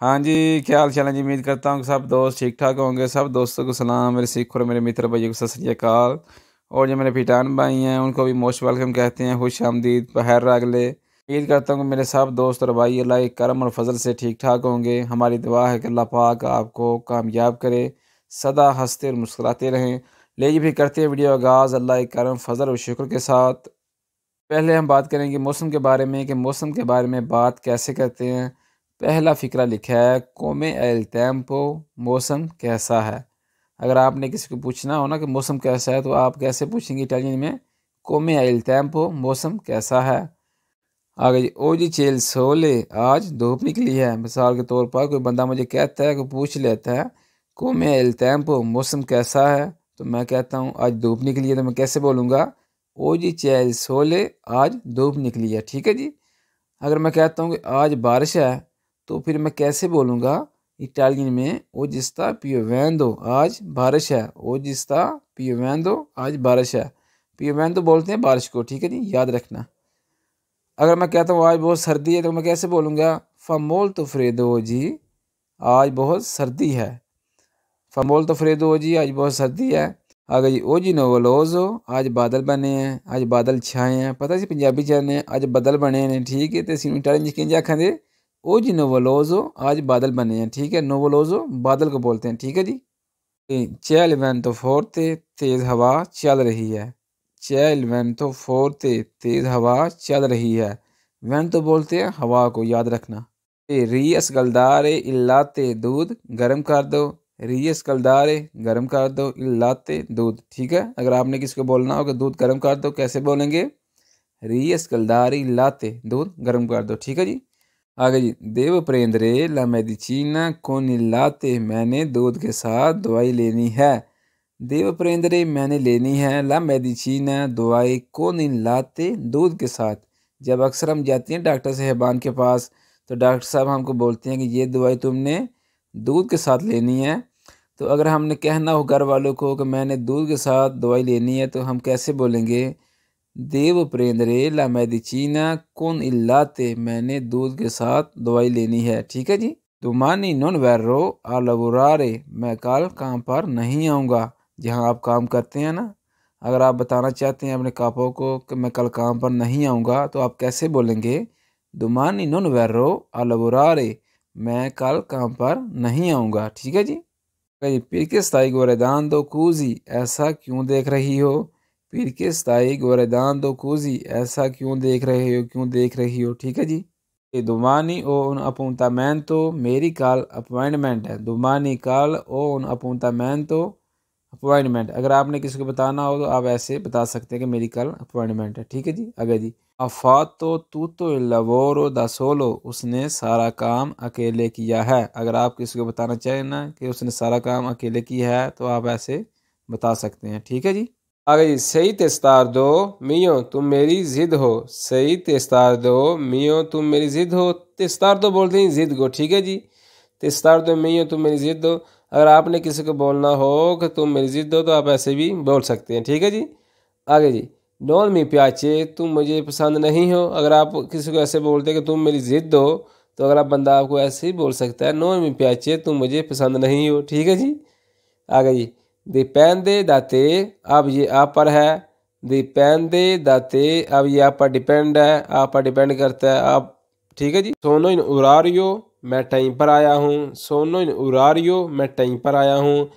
हाँ जी, क्या हाल चाल है जी। उम्मीद करता हूँ कि सब दोस्त ठीक ठाक होंगे। सब दोस्तों को सलाम, मेरे सिख और मेरे मित्र भाइयों को सत श्री अकाल। और जो मेरे पिटान भाई हैं उनको भी मोस्ट वेलकम कहते हैं, खुश आमदीद, बहर अगले। उम्मीद करता हूँ कि मेरे सब दोस्त और भाई अल्लाह के करम और फजल से ठीक ठाक होंगे। हमारी दुआ है कि अल्लाह पाक आपको कामयाब करे, सदा हंसते और मुस्कुराते रहें। ले जी फिर करते हैं वीडियो आगाज़ अल्लाह के करम फजल और शुक्र के साथ। पहले हम बात करेंगे मौसम के बारे में कि मौसम के बारे में बात कैसे करते हैं। पहला फ़िक्रा लिखा है कोमे एल टेम्पो, मौसम कैसा है। अगर आपने किसी को पूछना हो ना कि मौसम कैसा है तो आप कैसे पूछेंगे इटालियन में, कोमे एल टेम्पो, मौसम कैसा है। आगे जी, ओ जी चेल सोले, आज धूप निकली है। मिसाल के तौर पर कोई बंदा मुझे कहता है, कोई पूछ लेता है कोमे एल टेम्पो, मौसम कैसा है, तो मैं कहता हूँ आज धूप निकली है, तो मैं कैसे बोलूँगा, ओ जी चेल सोले, आज धूप निकली है। ठीक है जी। अगर मैं कहता हूँ कि आज बारिश है तो फिर मैं कैसे बोलूँगा इटालियन में, ओ जिस्ता पियोवेंदो, आज बारिश है। ओ जिस्ता पियोवेंदो, आज बारिश है। पियोवेंदो बोलते हैं बारिश को। ठीक है जी, याद रखना। अगर मैं कहता हूँ आज बहुत सर्दी है तो मैं कैसे बोलूँगा, फमोल तो फ्रेदो जी, आज बहुत सर्दी है। फमोल तो फ्रेदो जी, आज बहुत सर्दी है। आगे जी, ओ जी नोवलोजो, आज बादल बने हैं, आज बादल छाए हैं। पता सी पंजाबी चने आज बादल बने हैं। ठीक है, तो इटालियन किंज आखेंगे, ओ जी नोवलोजो, आज बादल बने हैं। ठीक है, नोवलोजो बादल को बोलते हैं। ठीक है जी। चल वेंतो फोर्ते, तेज हवा चल रही है। चल वेंतो फोर्ते, तेज हवा चल रही है। वेंतो बोलते हैं हवा को, याद रखना। रियस गलदारे इल्लाते, दूध गर्म कर दो। रियस गलदारे, गर्म कर दो, इल्लाते, दूध। ठीक है, अगर आपने किसी को बोलना हो कि दूध गर्म कर दो, कैसे बोलेंगे, रियस गलदारे इल्लाते, दूध गर्म कर दो। ठीक है जी। आगे जी, देव प्रेंद्रे ला मेडिचीना con il latte, मैंने दूध के साथ दवाई लेनी है। देव प्रेंद्रे, मैंने लेनी है, ला मेडिचीना, दवाई, con il latte, दूध के साथ। जब अक्सर हम जाते हैं डॉक्टर साहबान के पास तो डॉक्टर साहब हमको बोलते हैं कि ये दवाई तुमने दूध के साथ लेनी है। तो अगर हमने कहना हो घर वालों को कि मैंने दूध के साथ दवाई लेनी है, तो हम कैसे बोलेंगे, देव प्रेंद्रे ला मेडिचीना con il latte, मैंने दूध के साथ दवाई लेनी है। ठीक है जी। domani non verrò a lavorare, मैं कल काम पर नहीं आऊँगा। जहाँ आप काम करते हैं ना, अगर आप बताना चाहते हैं अपने कापों को कि मैं कल काम पर नहीं आऊँगा, तो आप कैसे बोलेंगे, domani non verrò a lavorare, मैं कल काम पर नहीं आऊँगा। ठीक है जी। कहीं पीर के स्थाई गोरेदान दो कूजी, ऐसा क्यों देख रही हो। पीर के स्थाई गोरेदान दो कूजी, ऐसा क्यों देख रहे हो, क्यों देख रही हो। ठीक है जी। दुमानी ओ उन अपूंतामेंतो, मेरी कल अपॉइंटमेंट है। दुमानी कल ओ उन अपूंतामेंतो, अपॉइंटमेंट। अगर आपने किसी को बताना हो तो आप ऐसे बता सकते हैं कि मेरी कल अपॉइंटमेंट है। ठीक है जी। आगे जी, अफातो tutto il lavoro da solo, उसने सारा काम अकेले किया है। अगर आप किसी को बताना चाहें ना कि उसने सारा काम अकेले किया है तो आप ऐसे बता सकते हैं। ठीक है जी। आगे जी, सही तेस्तार दो मियो, तुम मेरी जिद हो। सही तेस्तार दो मियो, तुम मेरी जिद हो। तेस्तार दो बोलते हैं जिद को। ठीक है जी। तेस्तार दो मियो, तुम मेरी जिद हो। अगर आपने किसी को बोलना हो कि तुम मेरी जिद हो तो आप ऐसे भी बोल सकते हैं। ठीक है जी। आगे जी, नॉन मी प्याचे, तुम मुझे पसंद नहीं हो। अगर आप किसी को ऐसे बोलते हैं कि तुम मेरी जिद हो, तो अगर आप बंदा आपको ऐसे ही बोल सकता है, नॉन मी प्याचे, तुम मुझे पसंद नहीं हो। ठीक है जी। आगे जी, डिपेंडे दाते, अब ये आप पर है। डिपेंडे दाते, अब ये आप पर डिपेंड है, आप पर डिपेंड करता है आप। ठीक है जी। सोनो इन उरारियो, मैं टाइम पर आया हूँ। सोनो इन उरारियो, मैं टाइम पर आया हूँ।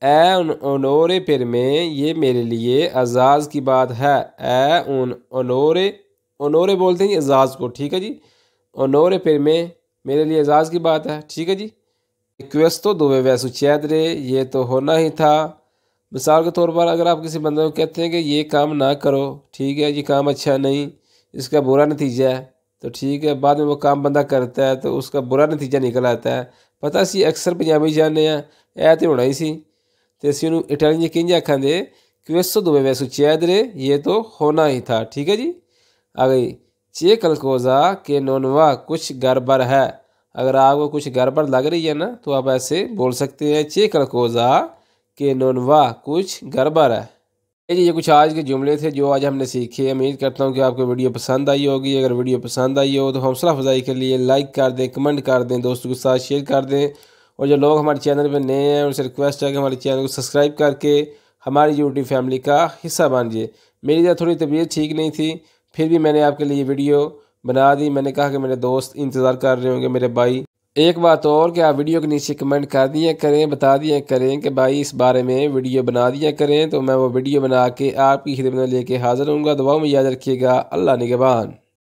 ए उन ओनोरे पर में, ये मेरे लिए एजाज़ की बात है। ए उन ओनोरे, ओनोरे बोलते हैं एजाज़ को। ठीक है जी। ओनोरे पर में, मेरे लिए एजाज़ की बात है। ठीक है जी। क्वेस्तो दोवे वैसु चैदरे, ये तो होना ही था। मिसाल के तौर पर अगर आप किसी बंदे को कहते हैं कि ये काम ना करो, ठीक है, ये काम अच्छा नहीं, इसका बुरा नतीजा है, तो ठीक है, बाद में वो काम बंदा करता है तो उसका बुरा नतीजा निकल आता है। पता सी अक्सर पंजाबी जाने हैं, ऐ तो होना ही सी। तो असी उन्होंने इटालियन किंज आखेंगे, क्वेस्तो दोवे वैसु चैदरे, ये तो होना ही था। ठीक है जी। आ गई, चे कलकोजा के नोनवा, कुछ गड़बड़ है। अगर आपको कुछ गड़बड़ लग रही है ना तो आप ऐसे बोल सकते हैं, चे कलकोजा के नोनवा, कुछ गड़बड़ है। ये कुछ आज के जुमले थे जो आज हमने सीखे। उम्मीद करता हूँ कि आपको वीडियो पसंद आई होगी। अगर वीडियो पसंद आई हो तो हौसला अफजाई के लिए लाइक कर दें, कमेंट कर दें, दोस्तों के साथ शेयर कर दें। और जो लोग हमारे चैनल पर नए हैं उनसे रिक्वेस्ट है कि हमारे चैनल को सब्सक्राइब करके हमारी यूट्यूब फैमिली का हिस्सा बन जाए। मेरी जब थोड़ी तबीयत ठीक नहीं थी, फिर भी मैंने आपके लिए वीडियो बना दी। मैंने कहा कि मेरे दोस्त इंतज़ार कर रहे होंगे, मेरे भाई। एक बात और कि आप वीडियो के नीचे कमेंट कर दिया करें, बता दिया करें कि भाई इस बारे में वीडियो बना दिया करें, तो मैं वो वीडियो बना के आपकी खिदमत में लेके हाज़िर हूँगा। दुआओं में याद रखिएगा। अल्लाह निगहबान।